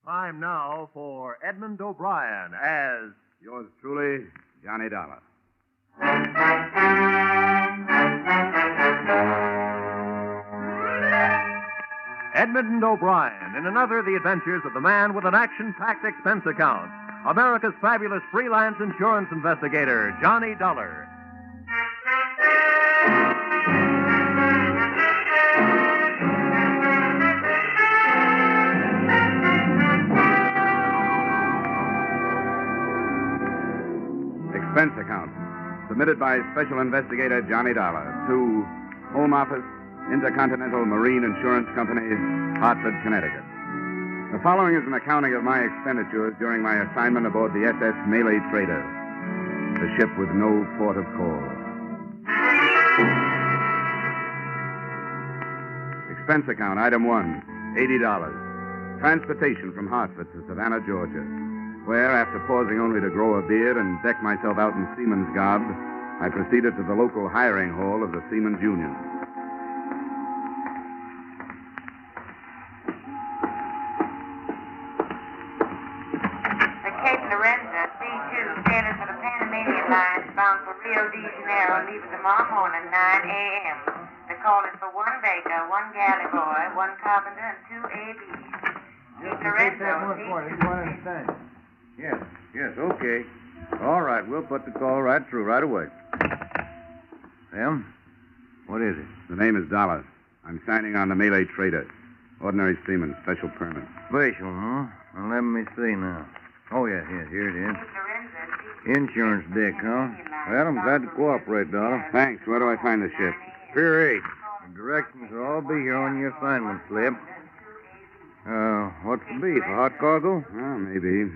Time now for Edmond O'Brien as... Yours truly, Johnny Dollar. Edmond O'Brien in another of the adventures of the man with an action-packed expense account, America's fabulous freelance insurance investigator, Johnny Dollar. Expense account. Submitted by Special Investigator Johnny Dollar to Home Office, Intercontinental Marine Insurance Company, Hartford, Connecticut. The following is an accounting of my expenditures during my assignment aboard the SS Malay Trader, the ship with no port of call. Expense account, item 1, $80. Transportation from Hartford to Savannah, Georgia, where, after pausing only to grow a beard and deck myself out in seaman's garb, I proceeded to the local hiring hall of the Seamen's Union. The Cape Lorenza, C2, sailors for the Panamanian line, bound for Rio de Janeiro, leaving tomorrow morning, 9 a.m. The call is for one baker, one galley boy, one carpenter, and 2 ABs. Cape Lorenza, Yes, okay. All right, we'll put the call right through right away. Em, what is it? The name is Dollar. I'm signing on the Malay Trader. Ordinary seaman, special permit. Special, huh? Well, let me see now. Oh, yes, here it is. Insurance dick, huh? Well, I'm glad to cooperate, Dollar. Thanks. Where do I find the ship? Pier 8. The directions will all be here on your assignment slip. What's the beef? A hot cargo? Well, maybe.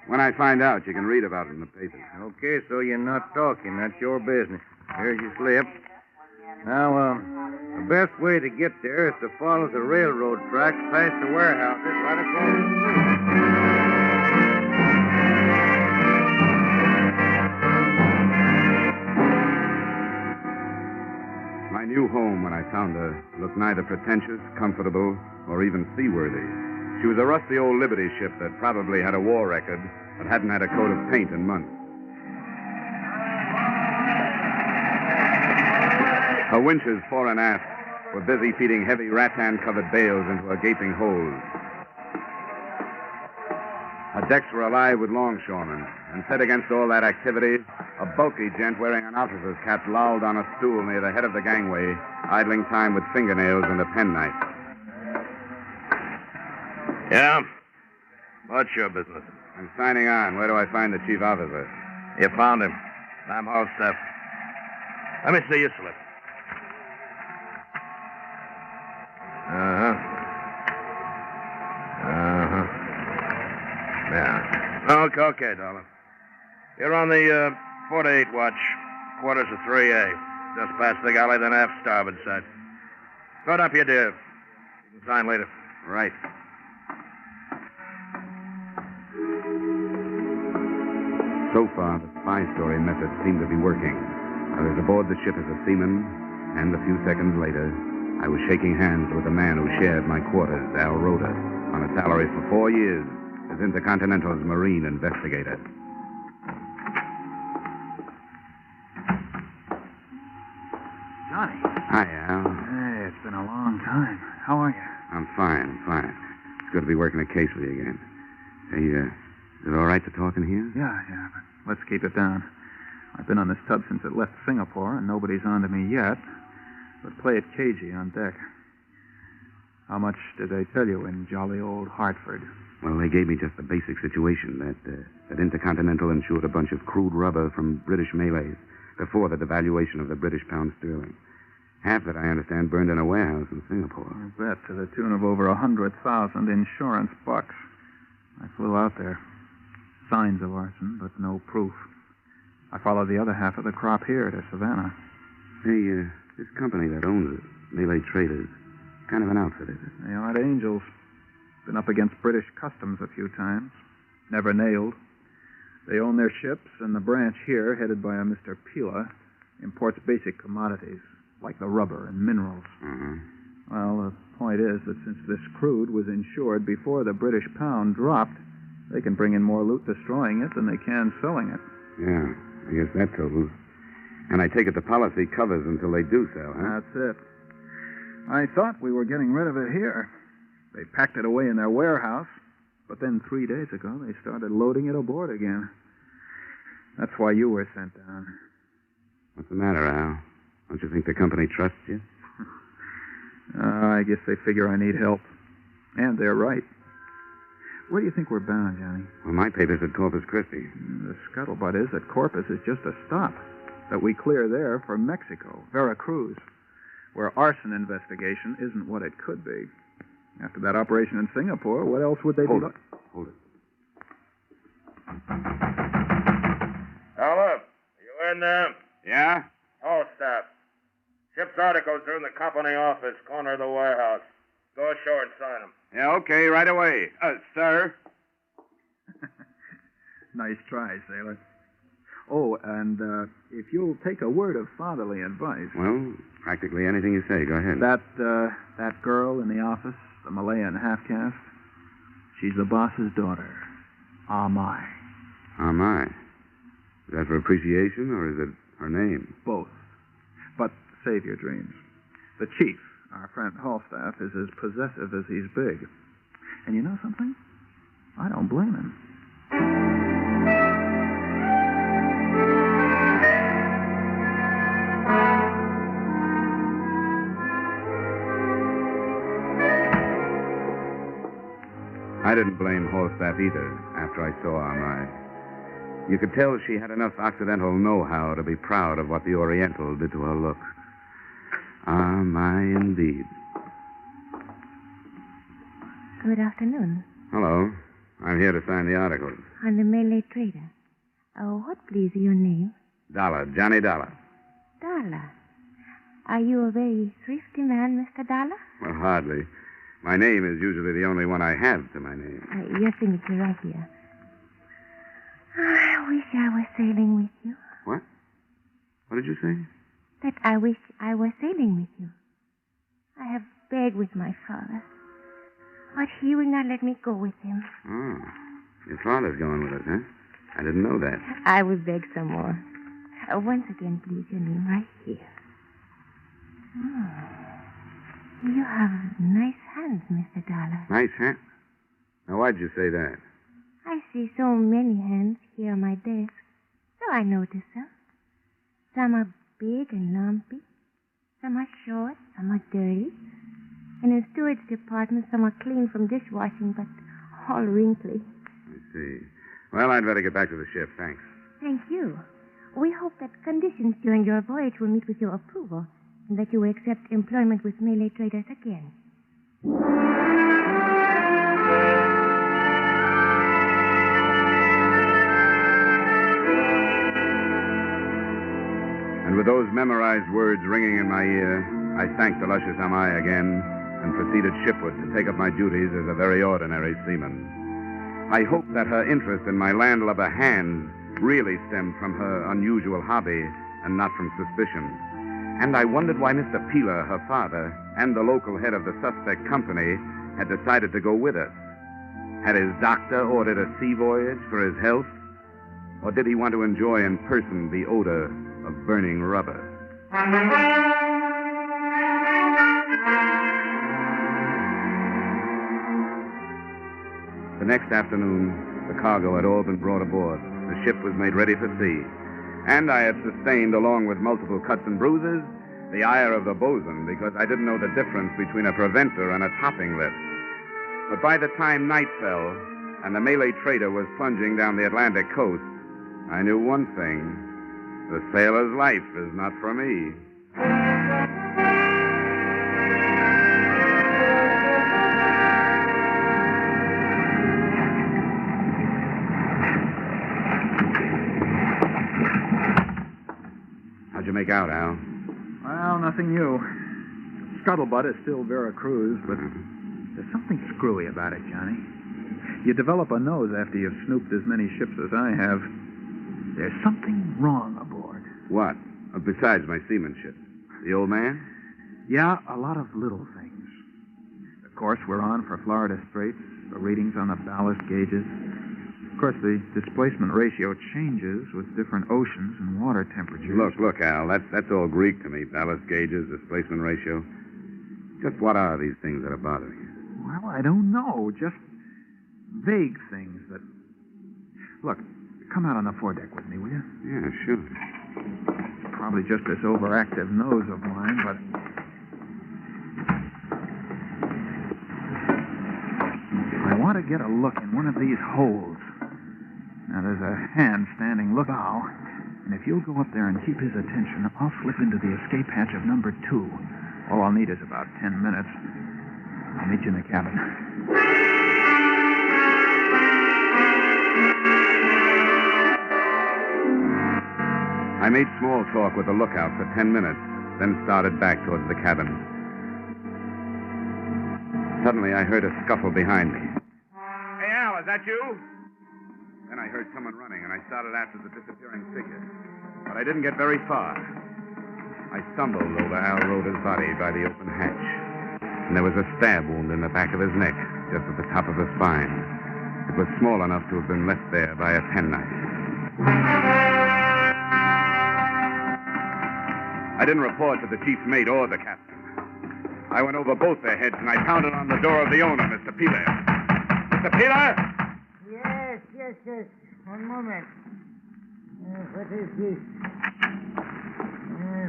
When I find out, you can read about it in the papers. Okay, so you're not talking. That's your business. Here's your slip. Now, the best way to get there is to follow the railroad tracks past the warehouses right across the street. My new home, when I found her, looked neither pretentious, comfortable, or even seaworthy. She was a rusty old Liberty ship that probably had a war record, but hadn't had a coat of paint in months. Her winches, fore and aft, were busy feeding heavy rattan-covered bales into a gaping hole. Her decks were alive with longshoremen, and set against all that activity, a bulky gent wearing an officer's cap lolled on a stool near the head of the gangway, idling time with fingernails and a penknife. Yeah? What's your business? I'm signing on. Where do I find the chief officer? You found him. I'm all set. Let me see your slip. Yeah. Okay, Dollar. You're on the 4-8 watch, quarters of 3A. Just past the galley, then aft starboard side. Put up your div. You can sign later. Right. So far, the spy story method seemed to be working. I was aboard the ship as a seaman, and a few seconds later, I was shaking hands with the man who shared my quarters, Al Rhoda, on a salary for 4 years as Intercontinental's marine investigator. Johnny. Hi, Al. Hey, it's been a long time. How are you? I'm fine. It's good to be working a case with you again. Hey, is it all right to talk in here? Yeah, but let's keep it down. I've been on this tub since it left Singapore, and nobody's on to me yet. But play it cagey on deck. How much did they tell you in jolly old Hartford? Well, they gave me just the basic situation, that Intercontinental insured a bunch of crude rubber from British Malays before the devaluation of the British pound sterling. Half that, I understand, burned in a warehouse in Singapore. You bet, to the tune of over 100,000 insurance bucks. I flew out there. Signs of arson, but no proof. I followed the other half of the crop here to Savannah. Hey, this company that owns it, Malay Traders, kind of an outfit, is it? They aren't angels. Been up against British customs a few times. Never nailed. They own their ships, and the branch here, headed by a Mr. Pila, imports basic commodities, like the rubber and minerals. Uh-huh. Well, the point is that since this crude was insured before the British pound dropped, they can bring in more loot destroying it than they can selling it. Yeah, I guess that totals. And I take it the policy covers until they do sell, huh? That's it. I thought we were getting rid of it here. They packed it away in their warehouse, but then 3 days ago they started loading it aboard again. That's why you were sent down. What's the matter, Al? Don't you think the company trusts you? I guess they figure I need help. And they're right. Where do you think we're bound, Johnny? Well, my paper's at Corpus Christi. The scuttlebutt is that Corpus is just a stop. That we clear there for Mexico, Veracruz, where arson investigation isn't what it could be. After that operation in Singapore, what else would they Hold be... it. Hold it. Hello. You in there? Yeah? All staff. Ship's articles are in the company office, corner of the warehouse. Go ashore and sign them. Yeah, okay, right away. Sir? Nice try, sailor. Oh, and if you'll take a word of fatherly advice... Well, practically anything you say. Go ahead. That girl in the office, the Malayan half-caste, she's the boss's daughter. Ah, my. Ah, my. Is that for appreciation, or is it her name? Both. But save your dreams. The chief, our friend Halstaff, is as possessive as he's big. And you know something? I don't blame him. I didn't blame Halstaff either after I saw Amai. You could tell she had enough Occidental know-how to be proud of what the Oriental did to her looks. Amai indeed. Good afternoon. Hello. I'm here to sign the articles. I'm the Malay trader. What, please, your name? Dollar, Johnny Dollar. Dollar. Are you a very thrifty man, Mr. Dollar? Well, hardly. My name is usually the only one I have to my name. Your signature right here. I wish I were sailing with you. What? What did you say? That I wish I were sailing with you. I have begged with my father, but he will not let me go with him. Oh, your father's going with us, huh? I didn't know that. I will beg some more. Once again, please, your name right here. You have nice hands, Mr. Dollar. Nice, huh? Now, why'd you say that? I see so many hands here on my desk, so I notice them. Some are big and lumpy. Some are short, some are dirty. And in Stewart's department, some are clean from dishwashing, but all wrinkly. I see. Well, I'd better get back to the ship. Thanks. Thank you. We hope that conditions during your voyage will meet with your approval, and that you will accept employment with Malay traders again. And with those memorized words ringing in my ear, I thanked the luscious Amai again and proceeded shipward to take up my duties as a very ordinary seaman. I hope that her interest in my landlubber hands really stemmed from her unusual hobby and not from suspicion. And I wondered why Mr. Peeler, her father, and the local head of the suspect company had decided to go with us. Had his doctor ordered a sea voyage for his health? Or did he want to enjoy in person the odor of burning rubber? The next afternoon, the cargo had all been brought aboard. The ship was made ready for sea. And I had sustained, along with multiple cuts and bruises, the ire of the bosun because I didn't know the difference between a preventer and a topping lift. But by the time night fell and the Malay trader was plunging down the Atlantic coast, I knew one thing. The sailor's life is not for me. How'd you make out, Al? Well, nothing new. Scuttlebutt is still Veracruz, but there's something screwy about it, Johnny. You develop a nose after you've snooped as many ships as I have. There's something wrong aboard. What? Besides my seamanship? The old man? Yeah, a lot of little things. course we're on for Florida Straits, the readings on the ballast gauges. Of course, the displacement ratio changes with different oceans and water temperatures. Look, Al, that's all Greek to me. Ballast gauges, displacement ratio. Just what are these things that are bothering you? Well, I don't know. Just vague things that... Look, come out on the foredeck with me, will you? Yeah, sure. Probably just this overactive nose of mine, but... I want to get a look in one of these holes. Now, there's a hand standing look bow, and if you'll go up there and keep his attention, I'll slip into the escape hatch of number 2. All I'll need is about 10 minutes. I'll meet you in the cabin. I made small talk with the lookout for 10 minutes, then started back towards the cabin. Suddenly, I heard a scuffle behind me. Hey, Al, is that you? Then I heard someone running, and I started after the disappearing figure. But I didn't get very far. I stumbled over Al Roda's body by the open hatch, and there was a stab wound in the back of his neck, just at the top of the spine. It was small enough to have been left there by a penknife. I didn't report to the chief's mate or the captain. I went over both their heads, and I pounded on the door of the owner, Mr. Peeler. Mr. Peeler? Yes. One moment. What is this?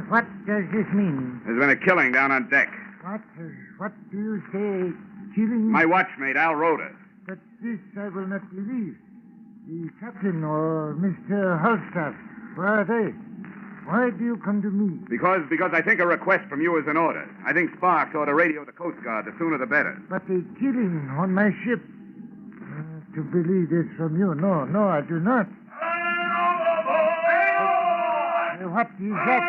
What does this mean? There's been a killing down on deck. What do you say? Killing? My watchmate, Al Roda. But this I will not believe. The captain or Mr. Halstaff, where are they? Why do you come to me? Because I think a request from you is in order. I think Sparks ought to radio the Coast Guard. The sooner the better. But the killing on my ship. To believe this from you. No, I do not. What is that?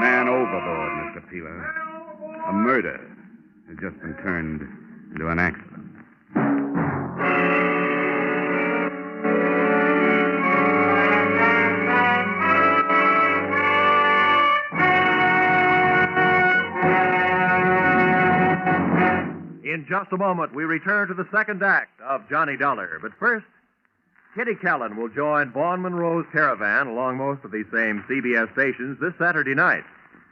Man overboard, Mr. Peeler. A murder has just been turned into an accident. In just a moment, we return to the second act of Johnny Dollar. But first, Kitty Callan will join Vaughn Monroe's caravan along most of these same CBS stations this Saturday night.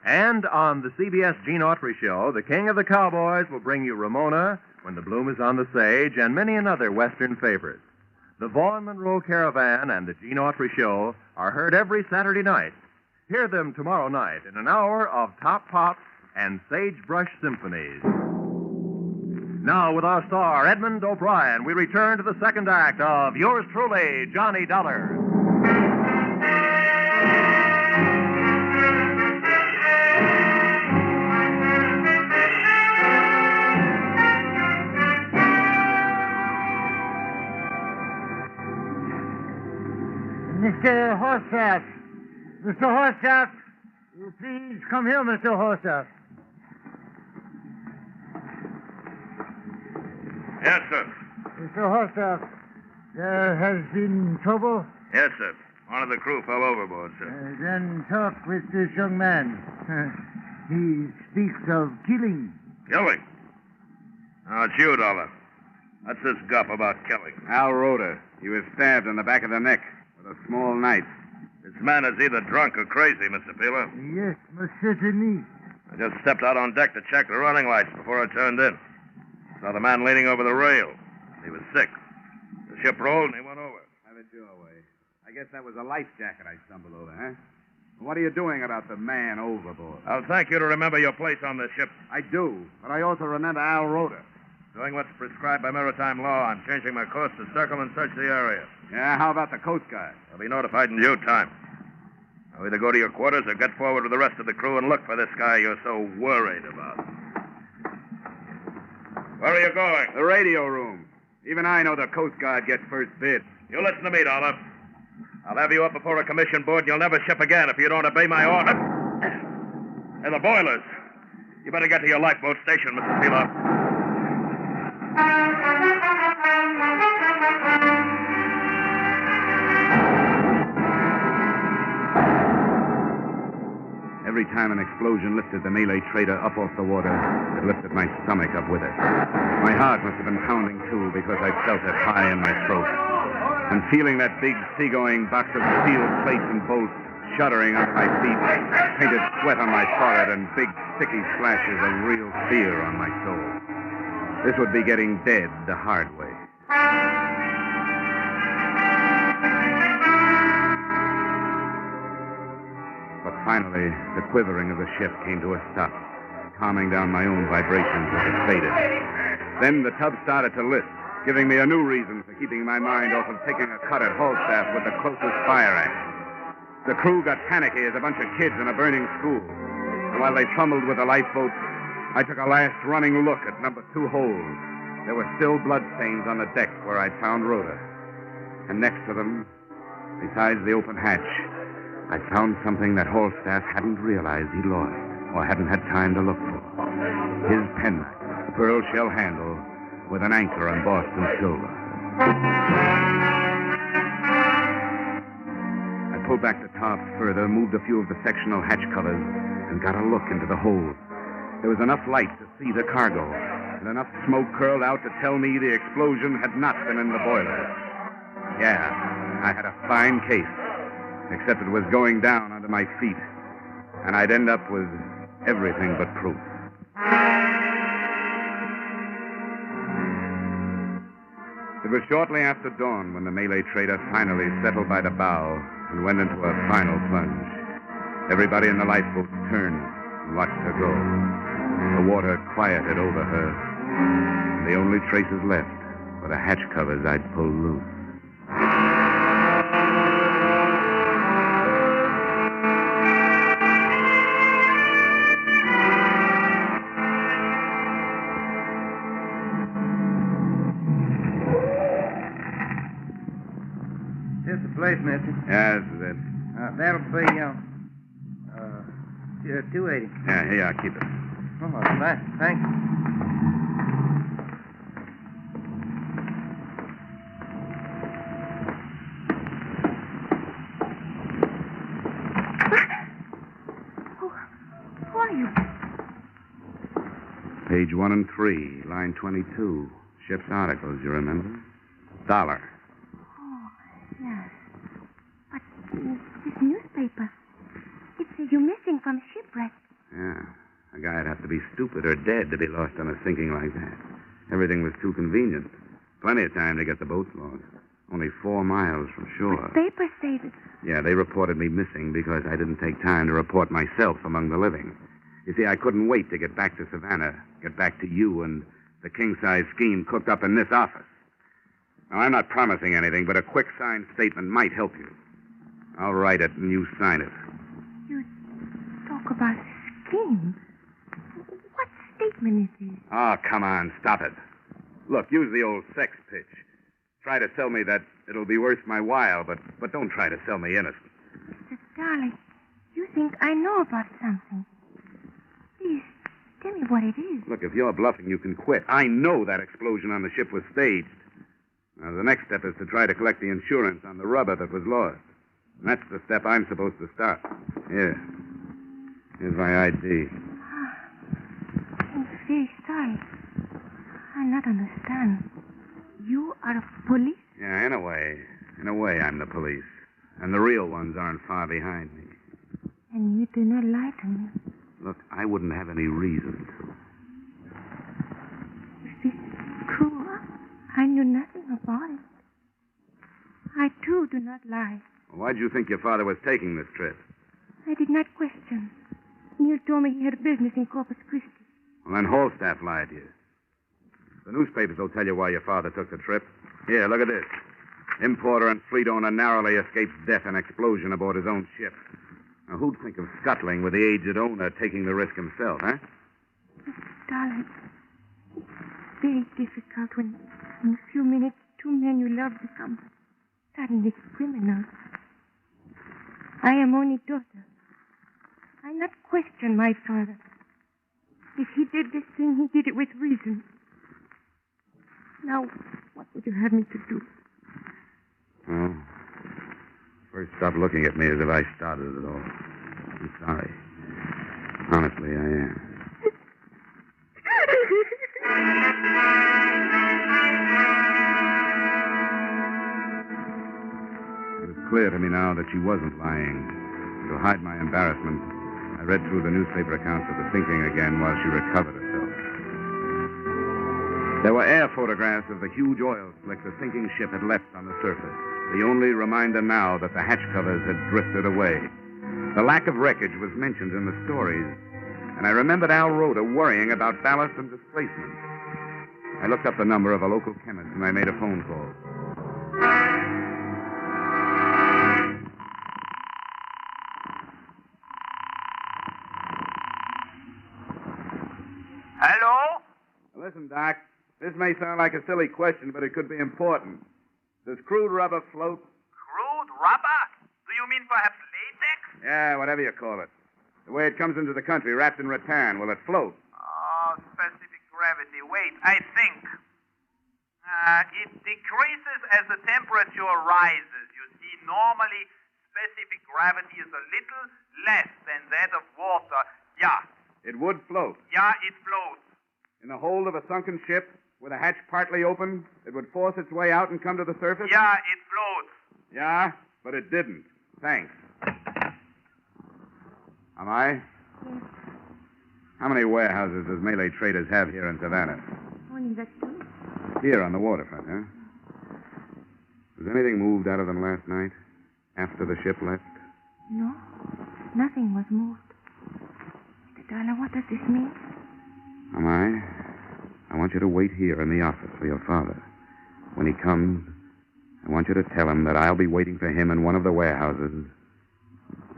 And on the CBS Gene Autry Show, the King of the Cowboys will bring you Ramona, When the Bloom is on the Sage, and many another Western favorites. The Vaughn Monroe Caravan and the Gene Autry Show are heard every Saturday night. Hear them tomorrow night in an hour of Top Pops and Sagebrush Symphonies. Now, with our star, Edmond O'Brien, we return to the second act of yours truly, Johnny Dollar. Mr. Horstaff. Mr. Horstaff, you please come here, Mr. Horstaff. Yes, sir. Mr. Horstaff, there has been trouble? Yes, sir. One of the crew fell overboard, sir. Then talk with this young man. He speaks of killing. Killing? Oh, it's you, Dollar. What's this guff about killing? Al Roda. He was stabbed in the back of the neck with a small knife. This man is either drunk or crazy, Mr. Peeler. Yes, most certainly. I just stepped out on deck to check the running lights before I turned in. Saw the man leaning over the rail. He was sick. The ship rolled and he went over. Have it your way. I guess that was a life jacket I stumbled over, huh? What are you doing about the man overboard? I'll thank you to remember your place on this ship. I do, but I also remember Al Roda. Doing what's prescribed by maritime law, I'm changing my course to circle and search the area. Yeah, how about the Coast Guard? I'll be notified in due time. I'll either go to your quarters or get forward with the rest of the crew and look for this guy you're so worried about. Where are you going? The radio room. Even I know the Coast Guard gets first bid. You listen to me, Dollar. I'll have you up before a commission board and you'll never ship again if you don't obey my order. And the boilers. You better get to your lifeboat station, Mr. Peeler. Every time an explosion lifted the Malay trader up off the water, it lifted my stomach up with it. My heart must have been pounding, too, because I felt it high in my throat. And feeling that big seagoing box of steel plates and bolts shuddering under my feet, painted sweat on my forehead, and big, sticky flashes of real fear on my soul. This would be getting dead the hard way. But finally, the quivering of the ship came to a stop, calming down my own vibrations as it faded. Then the tub started to lift, giving me a new reason for keeping my mind off of taking a cut at Falstaff with the closest fire axe. The crew got panicky as a bunch of kids in a burning school. And while they fumbled with the lifeboats, I took a last running look at number 2 hold. There were still bloodstains on the deck where I'd found Rhoda. And next to them, besides the open hatch, I found something that Falstaff hadn't realized he'd lost, or hadn't had time to look for. His penknife, a pearl shell handle, with an anchor embossed in silver. I pulled back the tarp further, moved a few of the sectional hatch covers, and got a look into the hold. There was enough light to see the cargo, and enough smoke curled out to tell me the explosion had not been in the boiler. Yeah, I had a fine case, except it was going down under my feet, and I'd end up with everything but proof. It was shortly after dawn when the Malay trader finally settled by the bow and went into a final plunge. Everybody in the lifeboat turned and watched her go. The water quieted over her, and the only traces left were the hatch covers I'd pulled loose. This the place, mister. Yeah, this is it. That'll be, 280. Yeah, here you are. Keep it. Oh, thanks. Who are you? Page 1 and 3, line 22. Ship's articles, you remember? $1. Oh, yes. But this newspaper, it says you're missing from shipwreck. Yeah. A guy'd have to be stupid or dead to be lost on a sinking like that. Everything was too convenient. Plenty of time to get the boats lost. Only 4 miles from shore. But papers say that... Yeah, they reported me missing because I didn't take time to report myself among the living. You see, I couldn't wait to get back to Savannah, get back to you and the king-size scheme cooked up in this office. Now, I'm not promising anything, but a quick signed statement might help you. I'll write it and you sign it. You talk about a scheme. What statement is this? Oh, come on, stop it. Look, use the old sex pitch. Try to sell me that it'll be worth my while, but don't try to sell me innocent. Mr. Darling, you think I know about something. Please, tell me what it is. Look, if you're bluffing, you can quit. I know that explosion on the ship was staged. Now, the next step is to try to collect the insurance on the rubber that was lost. And that's the step I'm supposed to start. Here. Here's my ID. I'm very sorry. I not understand. You are a police? Yeah, in a way. In a way, I'm the police. And the real ones aren't far behind me. And you do not lie to me. Look, I wouldn't have any reason to. If this is true, I knew nothing about it. I, too, do not lie. Why'd you think your father was taking this trip? I did not question. Neil told me he had business in Corpus Christi. Well, then Halstaff lied to you. The newspapers will tell you why your father took the trip. Here, look at this. Importer and fleet owner narrowly escapes death in explosion aboard his own ship. Now, who'd think of scuttling with the aged owner taking the risk himself, huh? Darling, it's very difficult when in a few minutes 2 men you love become suddenly criminals. I am only daughter. I not question my father. If he did this thing, he did it with reason. Now, what would you have me to do? Oh. First, stop looking at me as if I started it all. I'm sorry. clear to me now that she wasn't lying. To hide my embarrassment, I read through the newspaper accounts of the sinking again while she recovered herself. There were air photographs of the huge oil slick the sinking ship had left on the surface, the only reminder now that the hatch covers had drifted away. The lack of wreckage was mentioned in the stories, and I remembered Al Rhoda worrying about ballast and displacement. I looked up the number of a local chemist, and I made a phone call. Hello? Listen, Doc, this may sound like a silly question, but it could be important. Does crude rubber float? Crude rubber? Do you mean perhaps latex? Yeah, whatever you call it. The way it comes into the country, wrapped in rattan, will it float? Oh, specific gravity. Wait, I think. It decreases as the temperature rises. You see, normally specific gravity is a little less than that of water. Yeah. It would float. Yeah, it floats. In the hold of a sunken ship, with a hatch partly open, it would force its way out and come to the surface? Yeah, it floats. Yeah, but it didn't. Thanks. Am I? Yes. How many warehouses does Malay traders have here in Savannah? Only the two. Here on the waterfront, huh? Was anything moved out of them last night? After the ship left? No, nothing was moved. Mr. Dollar, what does this mean? Am I want you to wait here in the office for your father. When he comes, I want you to tell him that I'll be waiting for him in one of the warehouses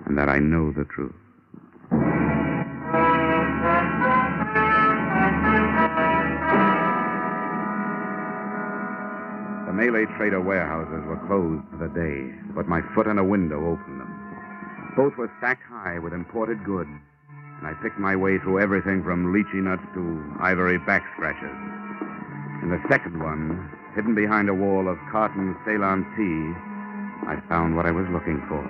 and that I know the truth. The Malay trader warehouses were closed for the day, but my foot in a window opened them. Both were stacked high with imported goods, and I picked my way through everything from lychee nuts to ivory back scratchers. In the second one, hidden behind a wall of cotton Ceylon tea, I found what I was looking for.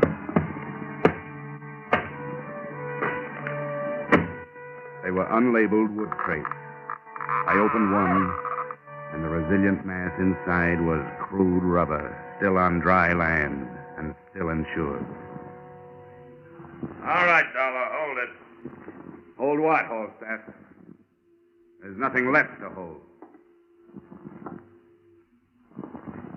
They were unlabeled wood crates. I opened one, and the resilient mass inside was crude rubber, still on dry land and still insured. All right, Dollar, hold it. Hold what, Holstaff? There's nothing left to hold.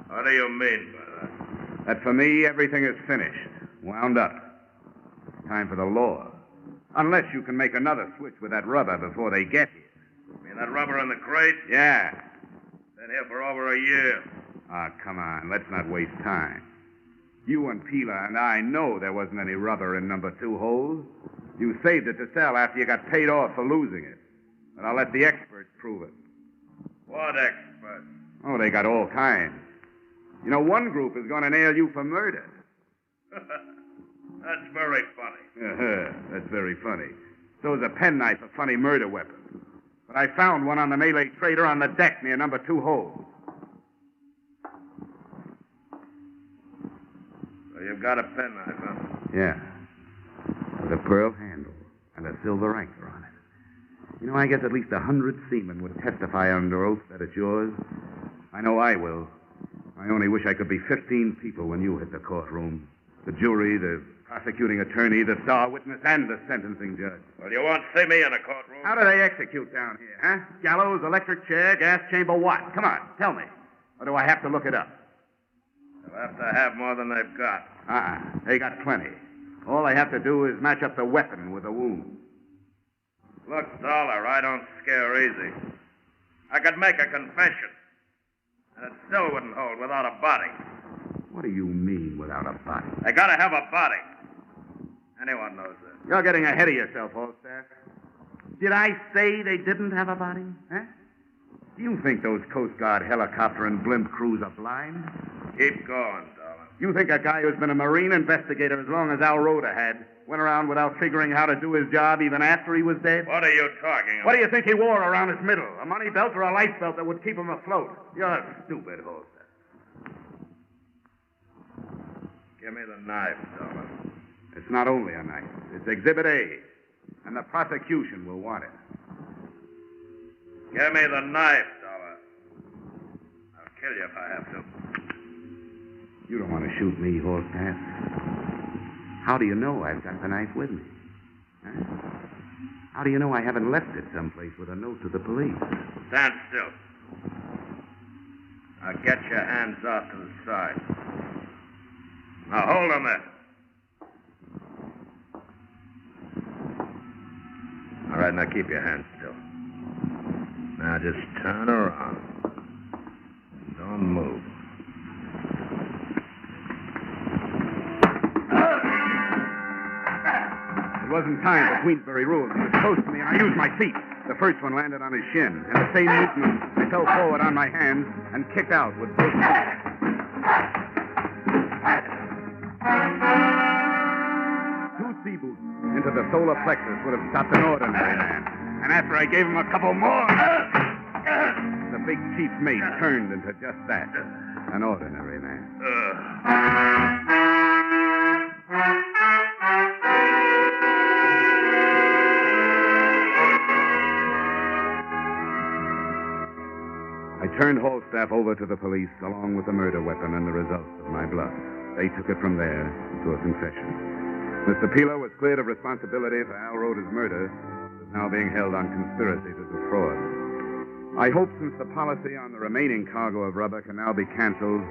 What do you mean by that? That for me, everything is finished, wound up. Time for the law. Unless you can make another switch with that rubber before they get here. You mean that rubber in the crate? Yeah. Been here for over a year. Ah, come on. Let's not waste time. You and Pila and I know there wasn't any rubber in number 2 hold. You saved it to sell after you got paid off for losing it. But I'll let the experts prove it. What experts? Oh, they got all kinds. You know, one group is going to nail you for murder. That's very funny. That's very funny. So is a penknife a funny murder weapon. But I found one on the Malay trader on the deck near number 2 hold. So you've got a penknife, huh? Yeah. With a pearl handle and a silver anchor on it. You know, I guess at least 100 seamen would testify under oath that it's yours. I know I will. I only wish I could be 15 people when you hit the courtroom. The jury, the prosecuting attorney, the star witness, and the sentencing judge. Well, you won't see me in a courtroom. How do they execute down here, huh? Gallows, electric chair, gas chamber, what? Come on, tell me. Or do I have to look it up? They'll have to have more than they've got. They got plenty. All I have to do is match up the weapon with the wound. Look, Dollar, I don't scare easy. I could make a confession, and it still wouldn't hold without a body. What do you mean without a body? They gotta have a body. Anyone knows that. You're getting ahead of yourself, Holstaff. Did I say they didn't have a body? Huh? Do you think those Coast Guard helicopter and blimp crews are blind? Keep going, Dollar. You think a guy who's been a Marine investigator as long as Al Rhoda had went around without figuring how to do his job even after he was dead? What are you talking about? What do you think he wore around his middle? A money belt or a life belt that would keep him afloat? You're stupid, Holstaff. Give me the knife, Dollar. It's not only a knife. It's Exhibit A, and the prosecution will want it. Give me the knife, Dollar. I'll kill you if I have to. You don't want to shoot me, Falstaff. How do you know I've got the knife with me? Huh? How do you know I haven't left it someplace with a note to the police? Stand still. Now get your hands off to the side. Now hold them there. All right, now keep your hands still. Now just turn around. Don't move. It wasn't time for Queensbury rules. He was close to me, and I used my feet. The first one landed on his shin, and the same movement, I fell forward on my hands and kicked out with both feet. Two sea boots into the solar plexus would have stopped an ordinary man. And after I gave him a couple more, the big chief mate turned into just that, an ordinary man. I turned Falstaff over to the police along with the murder weapon and the results of my bluff. They took it from there to a confession. Mr. Peeler was cleared of responsibility for Al Roda's murder, but is now being held on conspiracy to defraud. I hope since the policy on the remaining cargo of rubber can now be canceled,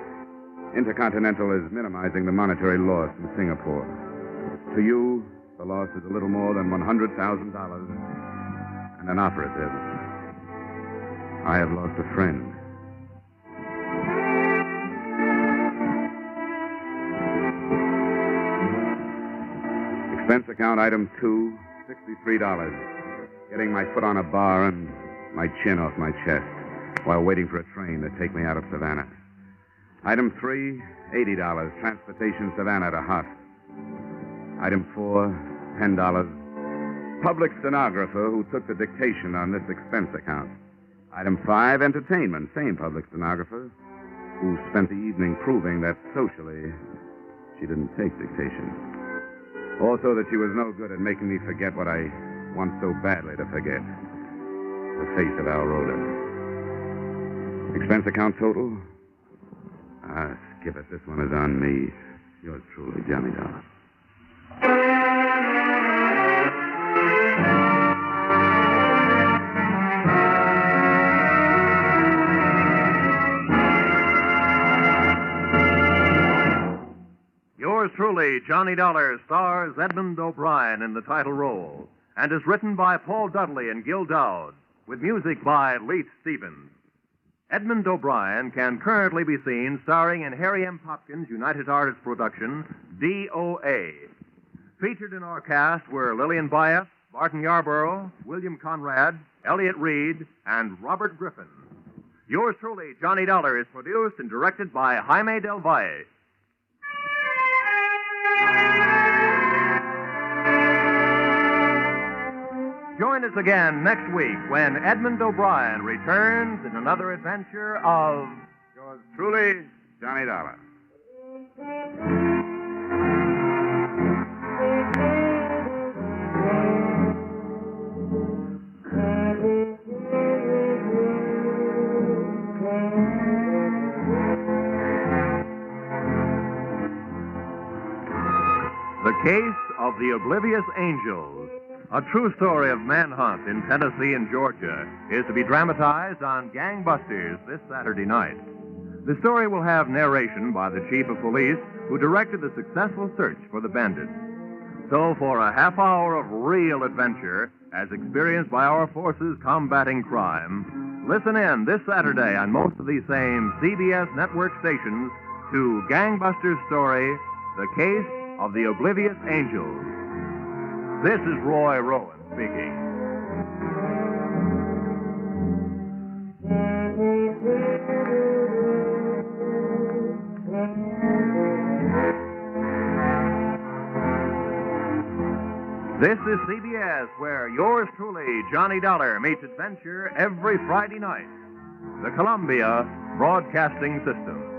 Intercontinental is minimizing the monetary loss in Singapore. To you, the loss is a little more than $100,000 and an operative. I have lost a friend. Expense account item 2, $63. Getting my foot on a bar and my chin off my chest while waiting for a train to take me out of Savannah. Item 3, $80. Transportation Savannah to Hot. Item 4, $10. Public stenographer who took the dictation on this expense account. Item 5, entertainment. Same public stenographer who spent the evening proving that socially she didn't take dictation. Also that she was no good at making me forget what I want so badly to forget. The face of Al Roda. Expense account total? Skip it. This one is on me. Yours truly, Johnny Dollar. Yours truly, Johnny Dollar, stars Edmond O'Brien in the title role and is written by Paul Dudley and Gil Dowd with music by Leith Stevens. Edmond O'Brien can currently be seen starring in Harry M. Popkin's United Artists production, D.O.A. Featured in our cast were Lillian Byatt, Barton Yarborough, William Conrad, Elliott Reed, and Robert Griffin. Yours truly, Johnny Dollar, is produced and directed by Jaime Del Valle. Join us again next week when Edmond O'Brien returns in another adventure of... Yours truly, Johnny Dollar. The Case of the Oblivious Angels, a true story of manhunt in Tennessee and Georgia, is to be dramatized on Gangbusters this Saturday night. The story will have narration by the chief of police who directed the successful search for the bandits. So for a half hour of real adventure, as experienced by our forces combating crime, listen in this Saturday on most of these same CBS network stations to Gangbusters' story, The Case of the Oblivious Angels. This is Roy Rowan speaking. This is CBS, where yours truly, Johnny Dollar, meets adventure every Friday night. The Columbia Broadcasting System.